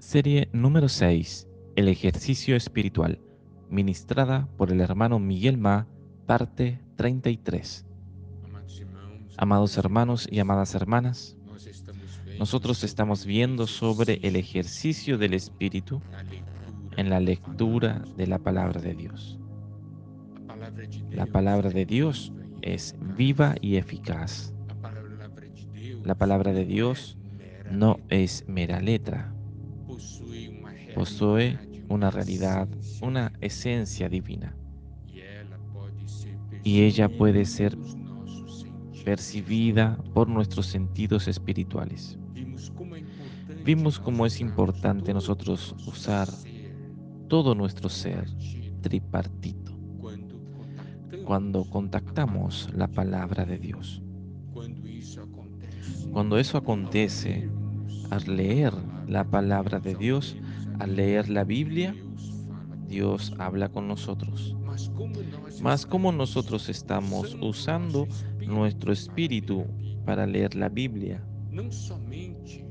Serie número 6. El ejercicio espiritual. Ministrada por el hermano Miguel Ma, parte 33. Amados hermanos y amadas hermanas, nosotros estamos viendo sobre el ejercicio del espíritu en la lectura de la palabra de Dios. La palabra de Dios es viva y eficaz. La palabra de Dios no es mera letra, posee una realidad, una esencia divina, y ella puede ser percibida por nuestros sentidos espirituales. Vimos cómo es importante nosotros usar todo nuestro ser tripartito cuando contactamos la palabra de Dios. Cuando eso acontece, al leer la palabra de Dios, al leer la Biblia, Dios habla con nosotros. Mas como nosotros estamos usando nuestro espíritu para leer la Biblia,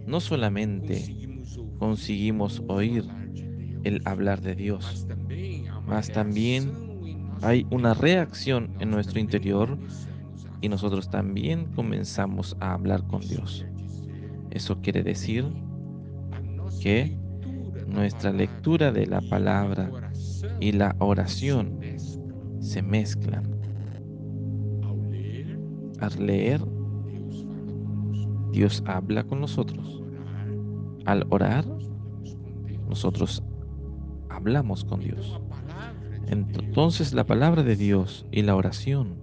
no solamente conseguimos oír el hablar de Dios, mas también hay una reacción en nuestro interior y nosotros también comenzamos a hablar con Dios. Eso quiere decir que nuestra lectura de la palabra y la oración se mezclan. Al leer, Dios habla con nosotros. Al orar, nosotros hablamos con Dios. Entonces la palabra de Dios y la oración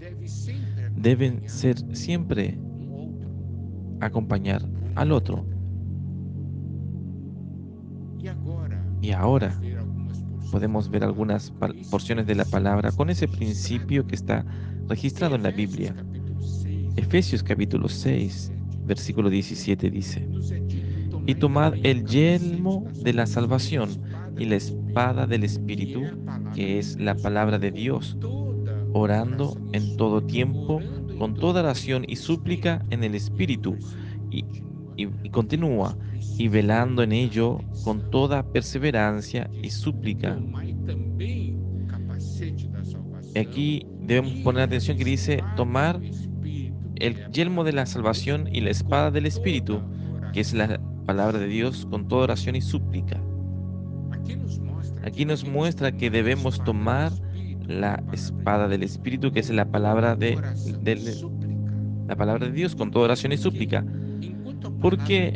deben ser siempre acompañar al otro. Y ahora podemos ver algunas porciones de la palabra con ese principio que está registrado en la Biblia. Efesios capítulo 6, versículo 17 dice: Y tomad el yelmo de la salvación y la espada del Espíritu, que es la palabra de Dios, orando en todo tiempo, con toda oración y súplica en el Espíritu, y, y continúa, y velando en ello con toda perseverancia y súplica. Y aquí debemos poner atención que dice tomar el yelmo de la salvación y la espada del Espíritu, que es la palabra de Dios, con toda oración y súplica. Aquí nos muestra que debemos tomar la espada del Espíritu, que es la palabra de Dios, con toda oración y súplica. Porque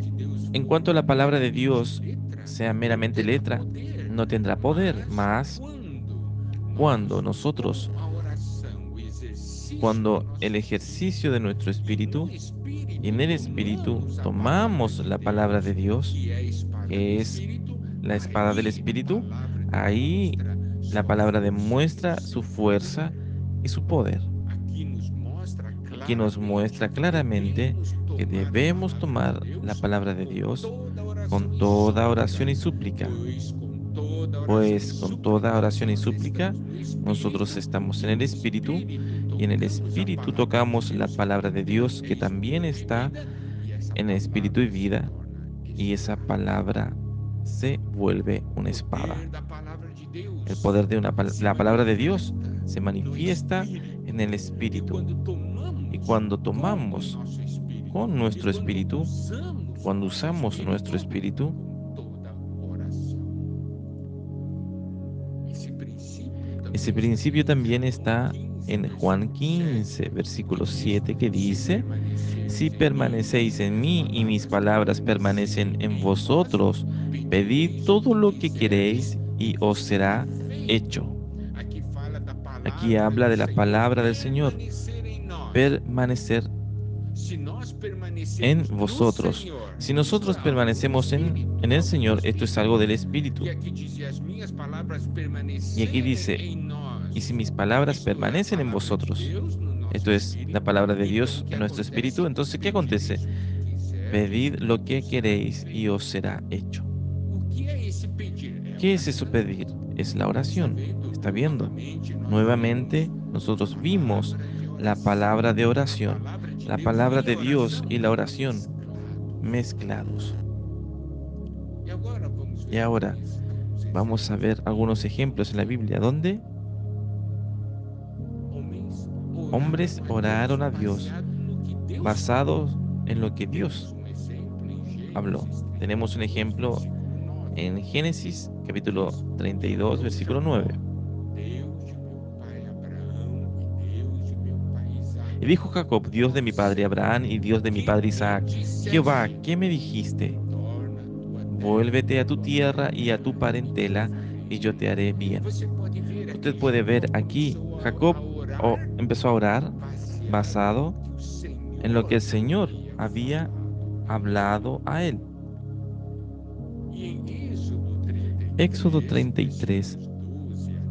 en cuanto a la palabra de Dios sea meramente letra, no tendrá poder, mas cuando nosotros, cuando el ejercicio de nuestro espíritu y en el espíritu tomamos la palabra de Dios, que es la espada del espíritu, ahí la palabra demuestra su fuerza y su poder. Aquí nos muestra claramente que debemos tomar la palabra de Dios con toda oración y súplica, pues con toda oración y súplica nosotros estamos en el Espíritu y en el Espíritu tocamos la palabra de Dios que también está en el Espíritu y vida, y esa palabra se vuelve una espada. El poder de la palabra de Dios se manifiesta en el Espíritu. Y cuando tomamos con nuestro espíritu, cuando usamos nuestro espíritu, ese principio también está en Juan 15, versículo 7, que dice: Si permanecéis en mí y mis palabras permanecen en vosotros, pedid todo lo que queréis y os será hecho. Aquí habla de la palabra del Señor, permanecer en vosotros. Si nosotros permanecemos en el Señor, esto es algo del Espíritu. Y aquí dice: y si mis palabras permanecen en vosotros, esto es la palabra de Dios en nuestro espíritu, entonces ¿qué acontece? Pedid lo que queréis y os será hecho. ¿Qué es eso pedir? Es la oración. ¿Está viendo? Nuevamente, nosotros vimos la palabra de oración, la palabra de Dios y la oración mezclados. Y ahora vamos a ver algunos ejemplos en la Biblia donde hombres oraron a Dios basados en lo que Dios habló. Tenemos un ejemplo en Génesis capítulo 32, versículo 9. Y dijo Jacob, Dios de mi padre Abraham y Dios de mi padre Isaac, Jehová, ¿qué me dijiste? Vuélvete a tu tierra y a tu parentela, y yo te haré bien. Usted puede ver aquí, Jacob empezó a orar basado en lo que el Señor había hablado a él. Éxodo 33,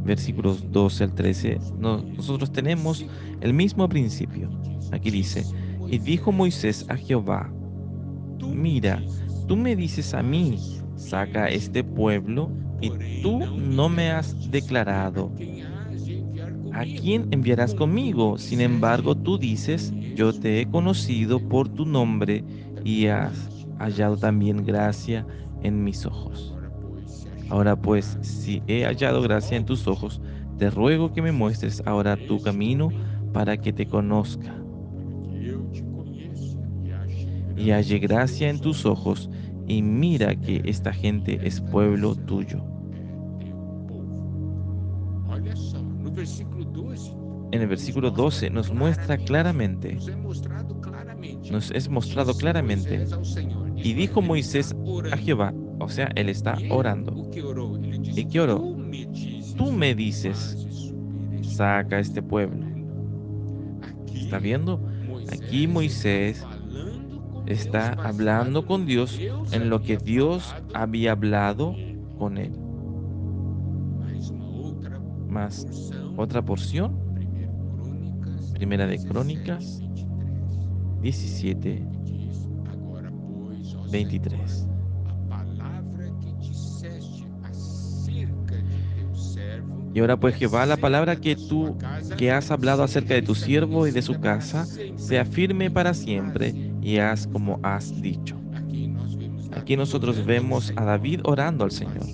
versículos 12 al 13, nosotros tenemos el mismo principio. Aquí dice, y dijo Moisés a Jehová, mira, tú me dices a mí, saca este pueblo, y tú no me has declarado a quién enviarás conmigo. Sin embargo, tú dices, yo te he conocido por tu nombre y has hallado también gracia en mis ojos. Ahora pues, si he hallado gracia en tus ojos, te ruego que me muestres ahora tu camino para que te conozca y halle gracia en tus ojos, y mira que esta gente es pueblo tuyo. En el versículo 12 nos es mostrado claramente, y dijo Moisés a Jehová, o sea, él está orando. ¿Y qué oró? Tú me dices, saca a este pueblo. ¿Está viendo? Aquí Moisés está hablando con Dios en lo que Dios había hablado con él. Más otra porción, Primera de Crónicas 17, 23. Y ahora pues Jehová, la palabra que has hablado acerca de tu siervo y de su casa, sea firme para siempre, y haz como has dicho. Aquí nosotros vemos a David orando al Señor,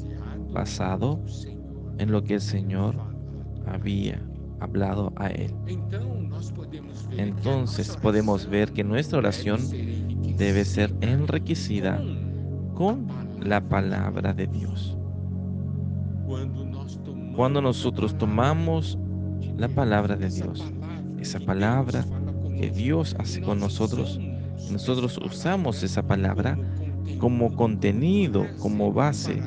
basado en lo que el Señor había hablado a él. Entonces podemos ver que nuestra oración debe ser enriquecida con la palabra de Dios. Cuando nosotros tomamos la palabra de Dios, esa palabra que Dios hace con nosotros, y nosotros usamos esa palabra como contenido, como base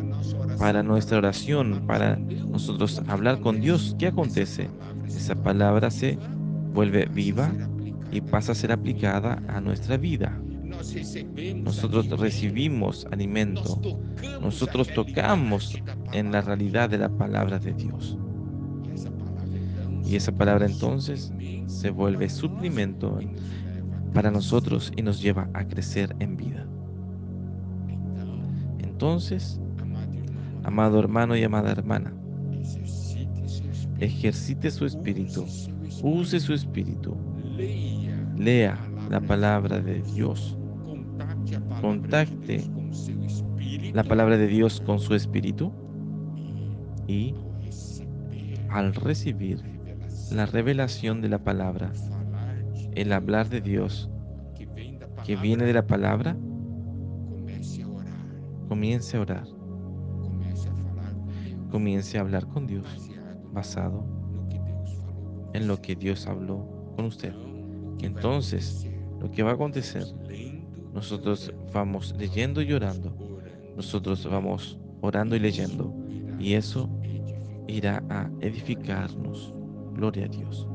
para nuestra oración, para nosotros hablar con Dios, ¿qué acontece? Esa palabra se vuelve viva y pasa a ser aplicada a nuestra vida. Nosotros recibimos alimento, nosotros tocamos en la realidad de la palabra de Dios. Y esa palabra entonces se vuelve suplemento para nosotros y nos lleva a crecer en vida. Entonces, amado hermano y amada hermana, ejercite su espíritu, use su espíritu, lea la palabra de Dios, contacte la palabra de Dios con su espíritu, y al recibir la revelación de la palabra, el hablar de Dios que viene de la palabra, comience a orar, comience a hablar con Dios basado en lo que Dios habló con usted. Entonces, lo que va a acontecer, nosotros vamos leyendo y orando, nosotros vamos orando y leyendo, y eso irá a edificarnos. Gloria a Dios.